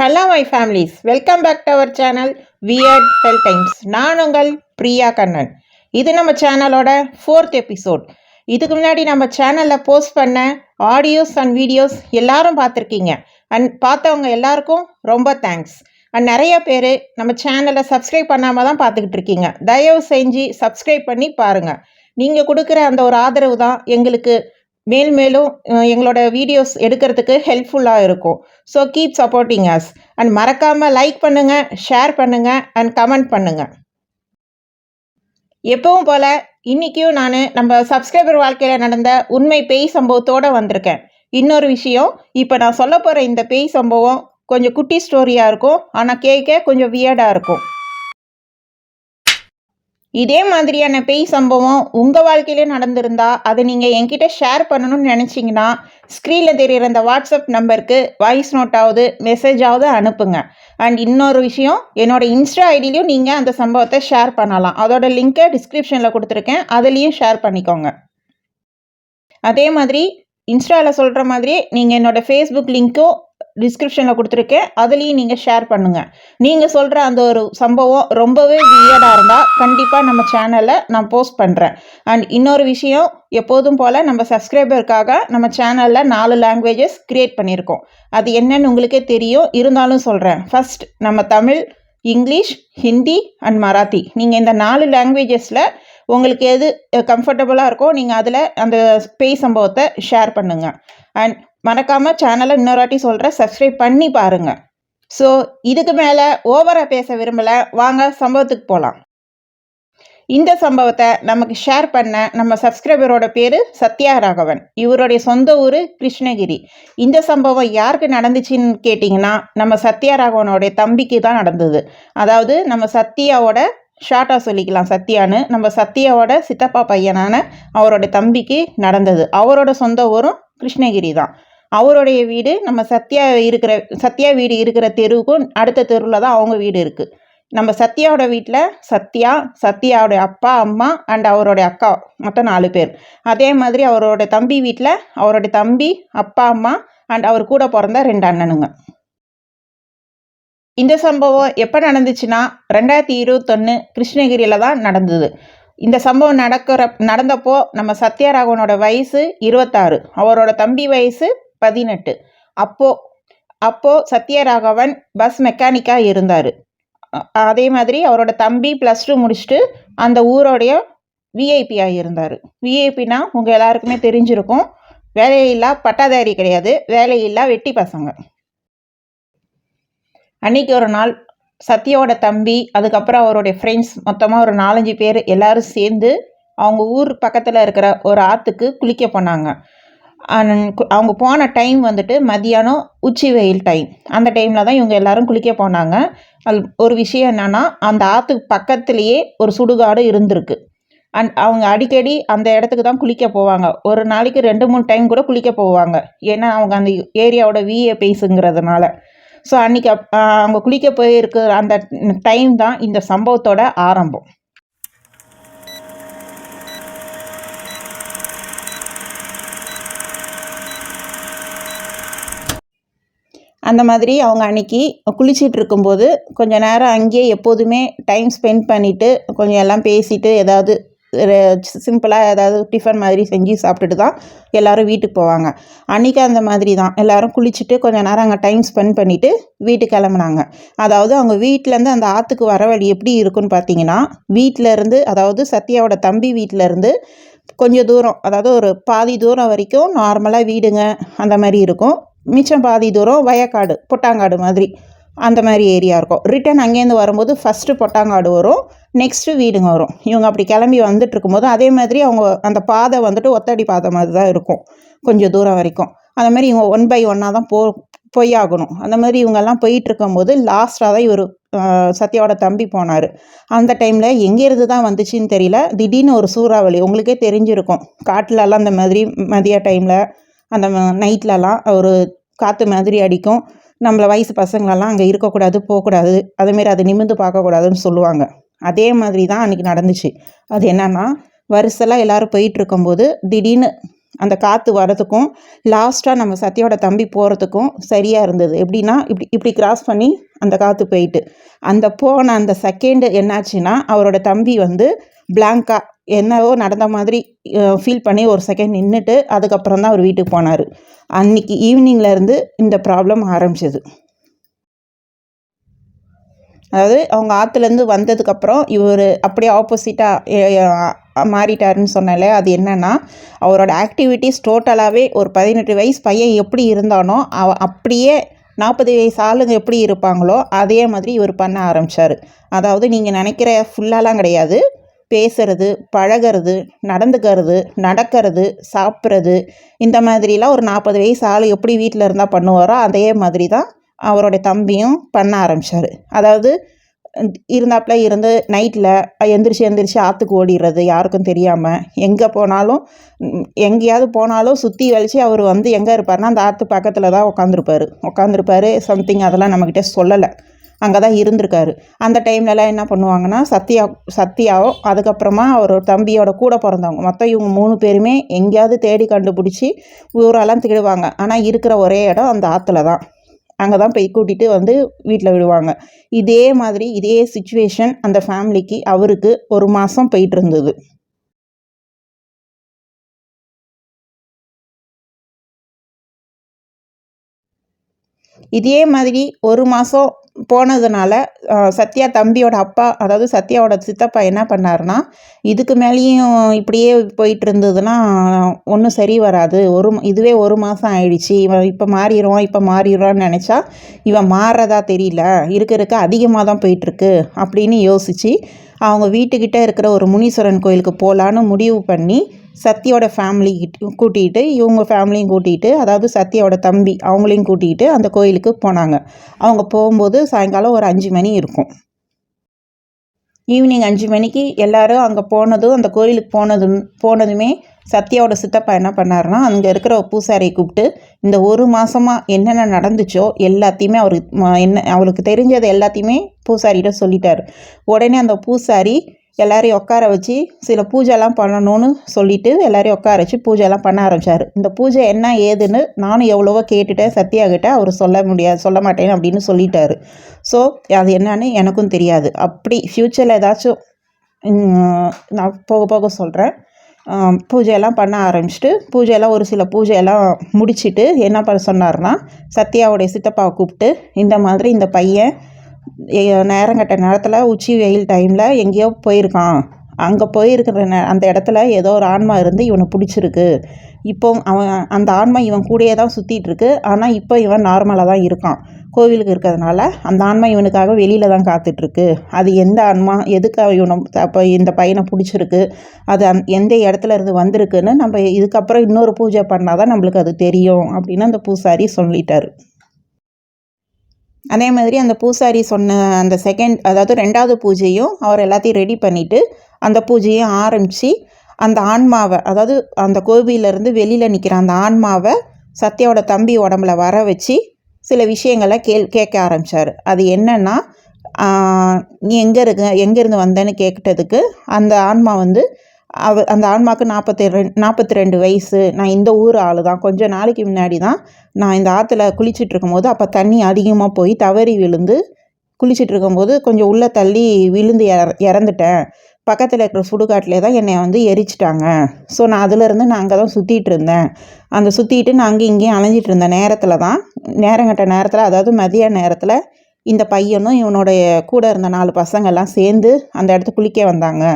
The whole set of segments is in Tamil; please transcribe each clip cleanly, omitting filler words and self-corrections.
Hello my families, welcome back to our channel weird hell times. நான் உங்கள் பிரியா கண்ணன். இது நம்ம சேனலோட 4th எபிசோட். இதுக்கு முன்னாடி நம்ம சேனலில் போஸ்ட் பண்ண ஆடியோஸ் அண்ட் வீடியோஸ் எல்லாரும் பார்த்துருக்கீங்க. அண்ட் பார்த்தவங்க எல்லாருக்கும் ரொம்ப தேங்க்ஸ். அண்ட் நிறைய பேர் நம்ம சேனலை சப்ஸ்கிரைப் பண்ணாமல் தான் பார்த்துக்கிட்டு இருக்கீங்க. தயவு செஞ்சு சப்ஸ்கிரைப் பண்ணி பாருங்கள். நீங்கள் கொடுக்குற அந்த ஒரு ஆதரவு தான் எங்களுக்கு மேலும் எங்களோட வீடியோஸ் எடுக்கிறதுக்கு ஹெல்ப்ஃபுல்லாக இருக்கும். So keep supporting us. And மறக்காமல் லைக் பண்ணுங்கள், ஷேர் பண்ணுங்கள் அண்ட் கமெண்ட் பண்ணுங்கள். எப்பவும் போல் இன்றைக்கும் நான் நம்ம சப்ஸ்கிரைபர் வாழ்க்கையில் நடந்த உண்மை பேய் சம்பவத்தோடு வந்திருக்கேன். இன்னொரு விஷயம், இப்போ நான் சொல்ல போகிற இந்த பேய் சம்பவம் கொஞ்சம் குட்டி ஸ்டோரியாக இருக்கும், ஆனால் கேட்க கொஞ்சம் வியர்டாக இருக்கும். இதே மாதிரியான பேய் சம்பவம் உங்கள் வாழ்க்கையிலே நடந்திருந்தா அதை நீங்கள் என்கிட்ட ஷேர் பண்ணணும்னு நினச்சிங்கன்னா ஸ்க்ரீனில் தெரிகிற அந்த வாட்ஸ்அப் நம்பருக்கு வாய்ஸ் நோட்டாவது மெசேஜாவது அனுப்புங்க. அண்ட் இன்னொரு விஷயம், என்னோடய இன்ஸ்டா ஐடியிலையும் நீங்கள் அந்த சம்பவத்தை ஷேர் பண்ணலாம். அதோட லிங்க்கை டிஸ்கிரிப்ஷனில் கொடுத்துருக்கேன், அதுலேயும் ஷேர் பண்ணிக்கோங்க. அதே மாதிரி இன்ஸ்டாவில் சொல்கிற மாதிரியே நீங்கள் என்னோடய ஃபேஸ்புக் லிங்க்கும் டிஸ்கிரிப்ஷனில் கொடுத்துருக்கேன், அதுலேயும் நீங்கள் ஷேர் பண்ணுங்கள். நீங்கள் சொல்கிற அந்த ஒரு சம்பவம் ரொம்பவே வியர்டாக இருந்தால் கண்டிப்பாக நம்ம சேனலில் நான் போஸ்ட் பண்ணுறேன். அண்ட் இன்னொரு விஷயம், எப்போதும் போல் நம்ம சப்ஸ்கிரைபருக்காக நம்ம சேனலில் 4 லாங்குவேஜஸ் க்ரியேட் பண்ணியிருக்கோம். அது என்னன்னு உங்களுக்கே தெரியும், இருந்தாலும் சொல்கிறேன். ஃபஸ்ட் நம்ம தமிழ், இங்கிலீஷ், ஹிந்தி அண்ட் மராத்தி. நீங்கள் இந்த 4 லாங்குவேஜஸில் உங்களுக்கு எது கம்ஃபர்டபுளாக இருக்கோ நீங்கள் அதில் அந்த பேய் சம்பவத்தை ஷேர் பண்ணுங்கள். அண்ட் மறக்காமல் சேனலை இன்னொரு வாட்டி சொல்கிறேன், சப்ஸ்கிரைப் பண்ணி பாருங்கள். ஸோ இதுக்கு மேலே ஓவராக பேச விரும்பலை, வாங்க சம்பவத்துக்கு போகலாம். இந்த சம்பவத்தை நமக்கு ஷேர் பண்ண நம்ம சப்ஸ்கிரைபரோட பேர் சத்யாராகவன். இவருடைய சொந்த ஊர் கிருஷ்ணகிரி. இந்த சம்பவம் யாருக்கு நடந்துச்சுன்னு கேட்டிங்கன்னா நம்ம சத்யாராகவனோடைய தம்பிக்கு தான் நடந்தது. அதாவது நம்ம சத்யாவோட ஷார்ட்டாக சொல்லிக்கலாம் சத்யான்னு, நம்ம சத்யாவோட சித்தப்பா பையனான அவரோட தம்பிக்கு நடந்தது. அவரோட சொந்த ஊரும் கிருஷ்ணகிரி தான். அவருடைய வீடு நம்ம சத்யா வீடு இருக்கிற தெருவுக்கும் அடுத்த தெருவில் தான் அவங்க வீடு இருக்குது. நம்ம சத்யாவோட வீட்டில் சத்யாவோட அப்பா, அம்மா அண்ட் அவருடைய அக்கா, மொத்தம் 4 பேர். அதே மாதிரி அவரோட தம்பி வீட்டில் அவருடைய தம்பி, அப்பா, அம்மா அண்ட் அவர் கூட பிறந்த 2 அண்ணனுங்க. இந்த சம்பவம் எப்போ நடந்துச்சுன்னா 2021 கிருஷ்ணகிரியில் தான் நடந்தது. இந்த சம்பவம் நடந்தப்போ நம்ம சத்யாராகவனோட வயசு 26, அவரோட தம்பி வயசு 18. அப்போது சத்யாராகவன் பஸ் மெக்கானிக்காக இருந்தார். அதே மாதிரி அவரோட தம்பி +2 முடிச்சுட்டு அந்த ஊரோடைய விஐபியாக இருந்தார். விஐபினா உங்கள் எல்லாருக்குமே தெரிஞ்சிருக்கும், வேலையில்லா பட்டாதாரி கிடையாது, வேலையில்லா வெட்டி பசங்க. அன்றைக்கி ஒரு நாள் சத்யாவோட தம்பி, அதுக்கப்புறம் அவருடைய ஃப்ரெண்ட்ஸ், மொத்தமாக ஒரு 4-5 பேர் எல்லோரும் சேர்ந்து அவங்க ஊர் பக்கத்தில் இருக்கிற ஒரு ஆற்றுக்கு குளிக்க போனாங்க. அவங்க போன டைம் வந்துட்டு மதியானம் உச்சி வெயில் டைம். அந்த டைமில் தான் இவங்க எல்லோரும் குளிக்க போனாங்க. அது ஒரு விஷயம் என்னென்னா, அந்த ஆற்றுக்கு பக்கத்துலேயே ஒரு சுடுகாடு இருந்திருக்கு. அவங்க அடிக்கடி அந்த இடத்துக்கு தான் குளிக்க போவாங்க. ஒரு நாளைக்கு 2-3 டைம் கூட குளிக்க போவாங்க. ஏன்னா அவங்க அந்த ஏரியாவோட விஏபிஸுங்கிறதுனால. ஸோ அன்றைக்கி அவங்க குளிக்க போயிருக்கிற அந்த டைம் தான் இந்த சம்பவத்தோட ஆரம்பம். அந்த மாதிரி அவங்க அன்றைக்கி குளிச்சிட்டு இருக்கும்போது கொஞ்சம் நேரம் அங்கேயே எப்போதுமே டைம் ஸ்பெண்ட் பண்ணிவிட்டு கொஞ்சம் எல்லாம் பேசிவிட்டு ஏதாவது சிம்பிளாக ஏதாவது டிஃபன் மாதிரி செஞ்சு சாப்பிட்டுட்டு தான் எல்லோரும் வீட்டுக்கு போவாங்க. அன்றைக்கி அந்த மாதிரி தான் எல்லோரும் குளிச்சுட்டு கொஞ்சம் நேரம் அங்கே டைம் ஸ்பெண்ட் பண்ணிவிட்டு வீட்டுக்கு கிளம்புனாங்க. அதாவது அவங்க வீட்டிலேருந்து அந்த ஆற்றுக்கு வர வழி எப்படி இருக்குன்னு பார்த்தீங்கன்னா, வீட்டிலேருந்து, அதாவது சத்யாவோட தம்பி வீட்டிலேருந்து கொஞ்சம் தூரம், அதாவது ஒரு பாதி தூரம் வரைக்கும் நார்மலாக வீடுங்க அந்த மாதிரி இருக்கும். மிச்சம் பாதி தூரம் வயக்காடு, பொட்டாங்காடு மாதிரி அந்த மாதிரி ஏரியா இருக்கும். ரிட்டன் அங்கேருந்து வரும்போது ஃபஸ்ட்டு பொட்டாங்காடு வரும், நெக்ஸ்ட்டு வீடுங்க வரும். இவங்க அப்படி கிளம்பி வந்துட்டு இருக்கும்போது அதே மாதிரி அவங்க அந்த பாதை வந்துட்டு ஒத்தடி பாதை மாதிரி தான் இருக்கும் கொஞ்சம் தூரம் வரைக்கும். அந்த மாதிரி இவங்க 1 by 1 தான் போய் ஆகணும். அந்த மாதிரி இவங்கெல்லாம் போயிட்டுருக்கும்போது லாஸ்ட்டாக தான் இவர் சத்யாவோட தம்பி போனார். அந்த டைமில் எங்கேருந்து தான் வந்துச்சுன்னு தெரியல, திடீர்னு ஒரு சூறாவளி, உங்களுக்கே தெரிஞ்சிருக்கும், காட்டிலலாம் அந்த மாதிரி மதிய டைமில் அந்த நைட்லலாம் ஒரு காற்று மாதிரி அடிக்கும். நம்மளை வயசு பசங்களெல்லாம் அங்கே இருக்கக்கூடாது, போகக்கூடாது, அதேமாரி அதை நிமிர்ந்து பார்க்கக்கூடாதுன்னு சொல்லுவாங்க. அதே மாதிரி தான் அன்றைக்கி நடந்துச்சு. அது என்னென்னா, வரிசைலாம் எல்லோரும் போயிட்டுருக்கும்போது திடீர்னு அந்த காற்று வரதுக்கும் லாஸ்ட்டாக நம்ம சத்யாவோட தம்பி போகிறதுக்கும் சரியாக இருந்தது. எப்படின்னா இப்படி இப்படி கிராஸ் பண்ணி அந்த காற்று போயிட்டு அந்த போன அந்த செகண்டு என்னாச்சுன்னா அவரோட தம்பி வந்து பிளாங்காக என்னவோ நடந்த மாதிரி ஃபீல் பண்ணி ஒரு செகண்ட் நின்றுட்டு அதுக்கப்புறம் தான் அவர் வீட்டுக்கு போனார். அன்றைக்கி ஈவினிங்லேருந்து இந்த ப்ராப்ளம் ஆரம்பிச்சது. அதாவது அவங்க ஆற்றுலேருந்து வந்ததுக்கப்புறம் இவர் அப்படியே ஆப்போசிட்டாக மாறிட்டாருன்னு சொன்னாலே அது என்னென்னா அவரோட ஆக்டிவிட்டீஸ் டோட்டலாகவே ஒரு 18 வயசு பையன் எப்படி இருந்தானோ அப்படியே 40 வயசு ஆளுங்க எப்படி இருப்பாங்களோ அதே மாதிரி இவர் பண்ண ஆரம்பித்தார். அதாவது நீங்கள் நினைக்கிற ஃபுல்லாலாம் கிடையாது. பேசுறது, பழகிறது, நடந்துக்கிறது, நடக்கிறது, சாப்பிட்றது, இந்த மாதிரிலாம் ஒரு 40 வயசு ஆள் எப்படி வீட்டில் இருந்தால் பண்ணுவாரோ அதே மாதிரி தான் அவரோட தம்பியும் பண்ண ஆரம்பித்தார். அதாவது இருந்தாப்புல இருந்து நைட்டில் எந்திரிச்சு ஆற்றுக்கு ஓடிடுறது யாருக்கும் தெரியாமல். எங்கே போனாலும் எங்கேயாவது போனாலும் சுற்றி வலிச்சு அவர் வந்து எங்கே இருப்பார்னா அந்த ஆற்று பக்கத்தில் தான் உட்காந்துருப்பார். சம்திங் அதெல்லாம் நம்மக்கிட்ட சொல்லலை, அங்கே தான் இருந்திருக்காரு. அந்த டைம்லலாம் என்ன பண்ணுவாங்கன்னா சத்யாவோ அதுக்கப்புறமா அவர் தம்பியோட கூட பிறந்தவங்க மொத்தம் இவங்க 3 பேருமே எங்கேயாவது தேடி கண்டுபிடிச்சி ஊரெல்லாம் தேடுவாங்க. ஆனால் இருக்கிற ஒரே இடம் அந்த ஆற்றுல தான். அங்கே தான் போய் கூட்டிகிட்டு வந்து வீட்டில் விடுவாங்க. இதே மாதிரி இதே சிச்சுவேஷன் அந்த ஃபேமிலிக்கு அவருக்கு 1 மாதம் போயிட்டு இருந்தது. இதே மாதிரி 1 மாதம் போனதுனால சத்யா தம்பியோட அப்பா, அதாவது சத்யாவோட சித்தப்பா என்ன பண்ணாருன்னா, இதுக்கு மேலேயும் இப்படியே போயிட்டு இருந்ததுன்னா ஒன்றும் சரி வராது. இதுவே 1 மாதம் ஆயிடுச்சு, இவன் இப்போ மாறிடுவான்னு நினச்சா இவன் மாறுறதா தெரியல, இருக்க அதிகமாக தான் போயிட்டுருக்கு அப்படின்னு யோசித்து அவங்க வீட்டுக்கிட்ட இருக்கிற ஒரு முனீஸ்வரன் கோயிலுக்கு போகலான்னு முடிவு பண்ணி சத்யாவோட ஃபேமிலி கூட்டிகிட்டு இவங்க ஃபேமிலியும் கூட்டிகிட்டு, அதாவது சத்யாவோட தம்பி அவங்களையும் கூட்டிகிட்டு அந்த கோயிலுக்கு போனாங்க. அவங்க போகும்போது சாயங்காலம் ஒரு 5 மணி இருக்கும். ஈவினிங் 5 மணிக்கு எல்லோரும் அங்கே போனதும் அந்த கோயிலுக்கு போனதுமே சத்யாவோட சித்தப்பா என்ன பண்ணாருன்னா அங்கே இருக்கிற பூசாரியை கூப்பிட்டு இந்த 1 மாதமாக என்னென்ன நடந்துச்சோ எல்லாத்தையுமே அவருக்கு தெரிஞ்சது எல்லாத்தையுமே பூசாரிகிட்ட சொல்லிட்டார். உடனே அந்த பூசாரி எல்லாரையும் உட்கார வச்சு சில பூஜைலாம் பண்ணணும்னு சொல்லிவிட்டு எல்லாரையும் உட்கார வச்சு பூஜைலாம் பண்ண ஆரம்பித்தார். இந்த பூஜை என்ன ஏதுன்னு நானும் எவ்வளவோ கேட்டுட்டேன் சத்யாகிட்ட. அவர் சொல்ல மாட்டேன்னு அப்படின்னு சொல்லிட்டாரு. ஸோ அது என்னன்னு எனக்கும் தெரியாது. அப்படி ஃப்யூச்சரில் ஏதாச்சும் நான் போக போக சொல்கிறேன். பூஜையெல்லாம் பண்ண ஆரம்பிச்சிட்டு பூஜையெல்லாம் ஒரு சில பூஜையெல்லாம் முடிச்சுட்டு என்ன பண்ண சொன்னார்னா சத்யாவுடைய சித்தப்பாவை கூப்பிட்டு இந்த மாதிரி இந்த பையன் நேரங்கட்ட நேரத்தில் உச்சி வெயில் டைமில் எங்கேயோ போயிருக்கான். அங்கே போயிருக்கிற அந்த இடத்துல ஏதோ ஒரு ஆன்மா இருந்து இவனை பிடிச்சிருக்கு. இப்போ அந்த ஆன்மா இவன் கூடயே தான் சுற்றிட்டுருக்கு. ஆனால் இப்போ இவன் நார்மலாக தான் இருக்கான். கோவிலுக்கு இருக்கிறதுனால அந்த ஆன்மா இவனுக்காக வெளியில் தான் காத்துட்ருக்கு. அது எந்த ஆன்மா எதுக்காக அப்போ இந்த பையனை பிடிச்சிருக்கு, அது எந்த இடத்துல இருந்து வந்திருக்குன்னு நம்ம இதுக்கப்புறம் இன்னொரு பூஜை பண்ணால் தான் நம்மளுக்கு அது தெரியும் அப்படின்னு அந்த பூசாரி சொல்லிட்டார். அதே மாதிரி அந்த பூசாரி சொன்ன அந்த அதாவது 2வது பூஜையும் அவர் எல்லாத்தையும் ரெடி பண்ணிவிட்டு அந்த பூஜையும் ஆரம்பித்து அந்த ஆன்மாவை, அதாவது அந்த கோவிலேருந்து வெளியில் நிற்கிற அந்த ஆன்மாவை சத்யாவோட தம்பி உடம்புல வர வச்சு சில விஷயங்களை கேட்க ஆரம்பித்தார். அது என்னென்னா, நீ எங்கேருந்து வந்தேன்னு கேட்டதுக்கு அந்த ஆன்மா வந்து அந்த ஆன்மாவுக்கு 42 வயசு. நான் இந்த ஊர் ஆள் தான். கொஞ்சம் நாளைக்கு முன்னாடி தான் நான் இந்த ஆற்றுல குளிச்சுட்டு இருக்கும்போது அப்போ தண்ணி அதிகமாக போய் தவறி விழுந்து குளிச்சுட்டு இருக்கும்போது கொஞ்சம் உள்ளே தள்ளி விழுந்து இறந்துட்டேன். பக்கத்தில் இருக்கிற சுடுகாட்டிலே தான் என்னை வந்து எரிச்சிட்டாங்க. ஸோ நான் அதிலேருந்து நான் அங்கே தான் சுற்றிட்டு இருந்தேன். சுற்றிட்டு நான் அங்கேயும் இங்கேயும் அலைஞ்சிட்டு இருந்த நேரத்தில் தான் நேரங்கட்ட நேரத்தில், அதாவது மதிய நேரத்தில் இந்த பையனும் இவனுடைய கூட இருந்த 4 பசங்கள்லாம் சேர்ந்து அந்த இடத்துக்கு குளிக்க வந்தாங்க.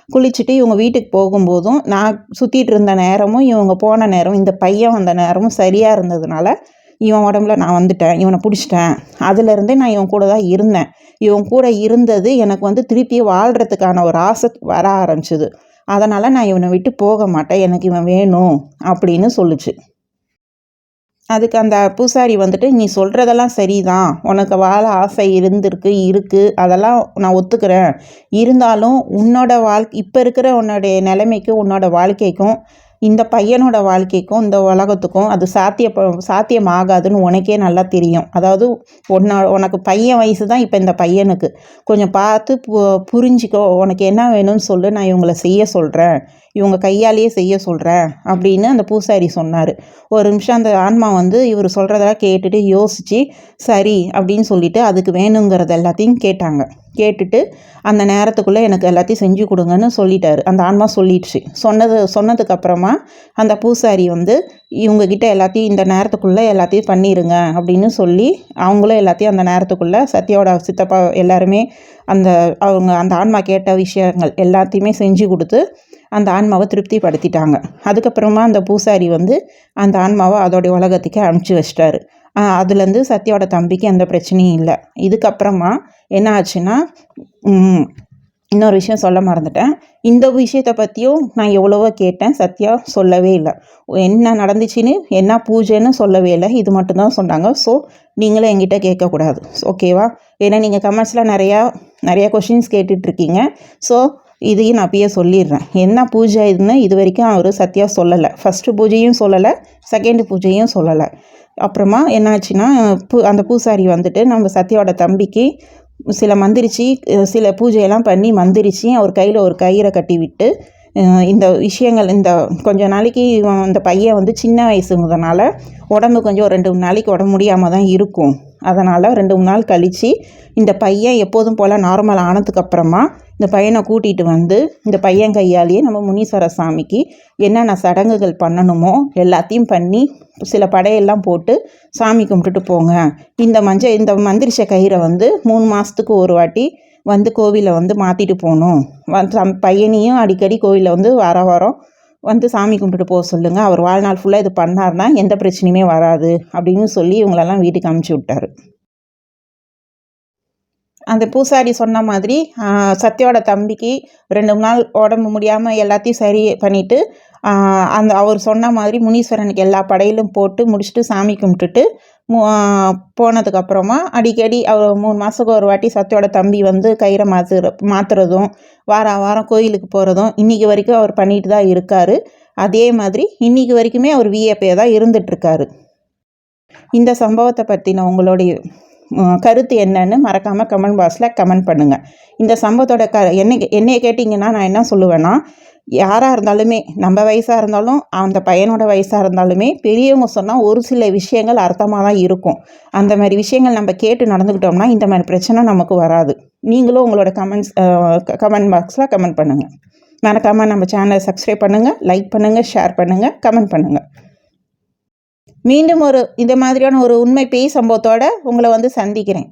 குளிச்சுட்டு இவங்க வீட்டுக்கு போகும்போதும் நான் சுற்றிட்டு இருந்த நேரமும் இவங்க போன நேரம் இந்த பையன் வந்த நேரமும் சரியாக இருந்ததுனால இவன் உடம்புல நான் வந்துட்டேன், இவனை பிடிச்சிட்டேன். அதுலேருந்தே நான் இவன் கூட தான் இருந்தேன். இவன் கூட இருந்தது எனக்கு வந்து திருப்பி வாழ்கிறதுக்கான ஒரு ஆசை வர ஆரம்பிச்சிது. அதனால் நான் இவனை விட்டு போக மாட்டேன், எனக்கு இவன் வேணும் அப்படின்னு சொல்லுச்சு. அதுக்கு அந்த பூசாரி வந்துட்டு நீ சொல்கிறதெல்லாம் சரிதான், உனக்கு வாழ ஆசை இருக்குது, அதெல்லாம் நான் ஒத்துக்கிறேன். இருந்தாலும் உன்னோட இப்போ இருக்கிற உன்னுடைய நிலைமைக்கும் உன்னோட வாழ்க்கைக்கும் இந்த பையனோட வாழ்க்கைக்கும் இந்த உலகத்துக்கும் அது சாத்தியமாகாதுன்னு உனக்கே நல்லா தெரியும். அதாவது உனக்கு பையன் வயசு தான் இப்போ இந்த பையனுக்கு. கொஞ்சம் பார்த்து புரிஞ்சிக்கோ, உனக்கு என்ன வேணும்னு சொல்லு, நான் இவங்களை செய்ய சொல்கிறேன். இவங்க கையாலேயே செய்ய சொல்கிறேன் அப்படின்னு அந்த பூசாரி சொன்னார். ஒரு நிமிஷம் அந்த ஆன்மா வந்து இவர் சொல்கிறதெல்லாம் கேட்டுட்டு யோசித்து சரி அப்படின்னு சொல்லிட்டு அதுக்கு வேணுங்கிறது எல்லாத்தையும் கேட்டாங்க. கேட்டுட்டு அந்த நேரத்துக்குள்ளே எனக்கு எல்லாத்தையும் செஞ்சு கொடுங்கன்னு சொல்லிட்டாரு. அந்த ஆன்மா சொல்லிடுச்சு. சொன்னதுக்கப்புறமா அந்த பூசாரி வந்து இவங்கக்கிட்ட எல்லாத்தையும் இந்த நேரத்துக்குள்ளே எல்லாத்தையும் பண்ணிடுங்க அப்படின்னு சொல்லி அவங்களும் எல்லாத்தையும் அந்த நேரத்துக்குள்ளே சத்யாவோட சித்தப்பா எல்லாருமே அந்த ஆன்மா கேட்ட விஷயங்கள் எல்லாத்தையுமே செஞ்சு கொடுத்து அந்த ஆன்மாவை திருப்திப்படுத்திட்டாங்க. அதுக்கப்புறமா அந்த பூசாரி வந்து அந்த ஆன்மாவை அதோடைய உலகத்துக்கே அனுப்பிச்சி வச்சிட்டாரு. அதுலேருந்து சத்யாவோட தம்பிக்கு எந்த பிரச்சனையும் இல்லை. இதுக்கப்புறமா என்ன ஆச்சுன்னா இன்னொரு விஷயம் சொல்ல மறந்துட்டேன். இந்த விஷயத்தை பற்றியும் நான் எவ்வளவோ கேட்டேன். சத்யா சொல்லவே இல்லை. என்ன நடந்துச்சுன்னு என்ன பூஜைன்னு சொல்லவே இல்லை. இது மட்டும்தான் சொன்னாங்க. ஸோ நீங்களும் என்கிட்ட கேட்கக்கூடாது. ஓகேவா? ஏன்னா நீங்கள் கமெண்ட்ஸில் நிறையா கொஷின்ஸ் கேட்டுட்ருக்கீங்க. ஸோ இதையும் நான் அப்பயே சொல்லிடுறேன். என்ன பூஜை இதுன்னு இது வரைக்கும் அவர் சத்யா சொல்லலை. ஃபஸ்ட்டு பூஜையும் சொல்லலை, செகண்ட் பூஜையும் சொல்லலை. அப்புறமா என்னாச்சுன்னா அந்த பூசாரி வந்துட்டு நம்ம சத்யாவோட தம்பிக்கு சில பூஜையெல்லாம் பண்ணி மந்திரிச்சு அவர் கையில் ஒரு கயிறை கட்டி விட்டு இந்த விஷயங்கள் இந்த கொஞ்சம் நாளைக்கு இந்த பையன் வந்து சின்ன வயசுங்கிறதுனால உடம்பு கொஞ்சம் 2-3 நாளைக்கு உடம்பு முடியாமல் தான் இருக்கும். அதனால் 2-3 நாள் கழித்து இந்த பையன் எப்போதும் போல் நார்மல் ஆனதுக்கப்புறமா இந்த பையனை கூட்டிகிட்டு வந்து இந்த பையன் கையாலேயே நம்ம முனீஸ்வர சாமிக்கு என்னென்ன சடங்குகள் பண்ணணுமோ எல்லாத்தையும் பண்ணி சில படையெல்லாம் போட்டு சாமி கும்பிட்டுட்டு போங்க. இந்த மந்திரிச்ச கயிறை வந்து 3 மாதத்துக்கு ஒரு வாட்டி வந்து கோவிலில் வந்து மாற்றிட்டு போகணும். பையனையும் அடிக்கடி கோவிலில் வந்து வாரம் வந்து சாமி கும்பிட்டுட்டு போக சொல்லுங்கள். அவர் வாழ்நாள் ஃபுல்லாக இது பண்ணார்னா எந்த பிரச்சனையுமே வராது அப்படின்னு சொல்லி இவங்களெல்லாம் வீட்டுக்கு அனுப்பிச்சி விட்டார். அந்த பூசாரி சொன்ன மாதிரி சத்யாவோட தம்பிக்கு 2-3 நாள் உடம்பு முடியாமல் எல்லாத்தையும் சரி பண்ணிவிட்டு அவர் சொன்ன மாதிரி முனீஸ்வரனுக்கு எல்லா படையிலும் போட்டு முடிச்சுட்டு சாமி கும்பிட்டுட்டு போனதுக்கப்புறமா அடிக்கடி அவர் 3 மாதத்துக்கு ஒரு வாட்டி சத்யாவோட தம்பி வந்து கயிறை மாற்றுறதும் வாரம் கோயிலுக்கு போகிறதும் இன்றைக்கி வரைக்கும் அவர் பண்ணிட்டு தான் இருக்கார். அதே மாதிரி இன்றைக்கி வரைக்குமே அவர் விஏபியாக தான் இருந்துகிட்ருக்காரு. இந்த சம்பவத்தை பற்றின உங்களுடைய கருத்து என்னன்னு மறக்காமல் கமெண்ட் பாக்ஸில் கமெண்ட் பண்ணுங்கள். இந்த சம்பவத்தோட என்னைய கேட்டிங்கன்னா நான் என்ன சொல்லுவேன்னா, யாராக இருந்தாலுமே நம்ம வயசாக இருந்தாலும் அந்த பையனோட வயசாக இருந்தாலுமே பெரியவங்க சொன்னால் ஒரு சில விஷயங்கள் அர்த்தமாக தான் இருக்கும். அந்த மாதிரி விஷயங்கள் நம்ம கேட்டு நடந்துக்கிட்டோம்னா இந்த மாதிரி பிரச்சனை நமக்கு வராது. நீங்களும் உங்களோட கமெண்ட் பாக்ஸில் கமெண்ட் பண்ணுங்கள். மறக்காமல் நம்ம சேனலை சப்ஸ்கிரைப் பண்ணுங்கள், லைக் பண்ணுங்கள், ஷேர் பண்ணுங்கள், கமெண்ட் பண்ணுங்கள். மீண்டும் இந்த மாதிரியான ஒரு உண்மை பேய் சம்பவத்தோடு உங்களை வந்து சந்திக்கிறேன்.